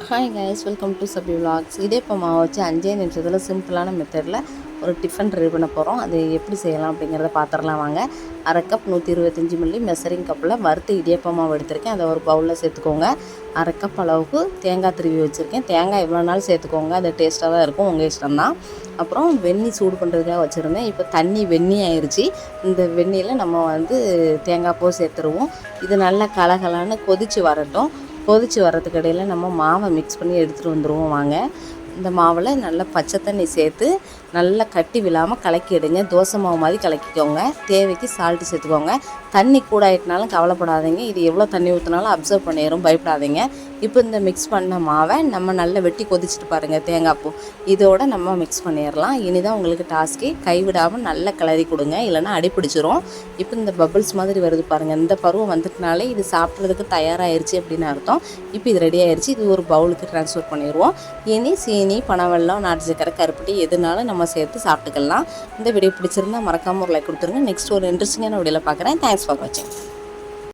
Hi guys, welcome to Sabi vlogs. இடியப்ப மாவு வச்சு 5 நிமிஷத்தில் சிம்பிளான மெத்தடில் ஒரு டிஃபன் ரெடி பண்ண போகிறோம். அது எப்படி செய்யலாம் அப்படிங்கிறத பார்த்துடலாம் வாங்க. அரை கப் 125 மில்லி மெஷரிங் கப்பில் வறுத்து இடியப்ப மாவு எடுத்திருக்கேன். அதை ஒரு பவுலில் சேர்த்துக்கோங்க. அரை கப் அளவுக்கு தேங்காய் திருவி வச்சுருக்கேன். தேங்காய் எவ்வளோ நாள் சேர்த்துக்கோங்க, அது டேஸ்ட்டாக தான் இருக்கும், உங்கள் இஷ்டம்தான். அப்புறம் வெந்நி சூடு பண்ணுறதுக்காக வச்சுருந்தேன். இப்போ தண்ணி வெந்நி ஆயிடுச்சு. இந்த வெந்நியில் நம்ம தேங்காய் பூ சேர்த்துருவோம். இது நல்லா கலகலான்னு கொதித்து வரட்டும். கொதித்து வர்றதுக்கு இடையில் நம்ம மாவை மிக்ஸ் பண்ணி எடுத்துகிட்டு வந்துடுவோம் வாங்க. இந்த மாவில் நல்லா பச்சை தண்ணி சேர்த்து நல்லா கட்டி விழாமல் கலக்கி எடுங்க. தோசை மாவு மாதிரி கலக்கிக்கோங்க. தேவைக்கு சால்ட்டு சேர்த்துக்கோங்க. தண்ணி கூட ஆகிட்டனாலும் கவலைப்படாதீங்க. இது எவ்வளோ தண்ணி ஊற்றினாலும் அப்சர்வ் பண்ணிடும், பயப்படாதீங்க. இப்போ இந்த மிக்ஸ் பண்ண மாவை நம்ம நல்லா வெட்டி கொதிச்சுட்டு பாருங்கள், தேங்காய் பூ இதோடு நம்ம மிக்ஸ் பண்ணிடலாம். இனிதான் உங்களுக்கு டாஸ்க்கு. கைவிடாமல் நல்லா கிளறி கொடுங்க, இல்லைனா அடிப்பிடிச்சிரும். இப்போ இந்த பபிள்ஸ் மாதிரி வருது பாருங்கள். இந்த பருவம் வந்துட்டுனாலே இது சாப்பிட்றதுக்கு தயாராகிருச்சு அப்படின்னு அர்த்தம். இப்போ இது ரெடி ஆயிடுச்சு. இது ஒரு பவுலுக்கு ட்ரான்ஸ்ஃபர் பண்ணிடுவோம். இனி சீனி, பனவெல்லம், நாட்டு சக்கரை, கருப்பட்டி எதுனாலும் நம்ம சேர்த்து சாப்பிட்டுக்கலாம். இந்த வீடியோ பிடிச்சிருந்தால் மறக்காமல் ஒரு லைக் கொடுத்துருங்க. நெக்ஸ்ட் ஒரு இன்ட்ரெஸ்டிங்கான வீடியோவில் பார்க்குறேன். தேங்க்ஸ் ஃபார் வாட்சிங்.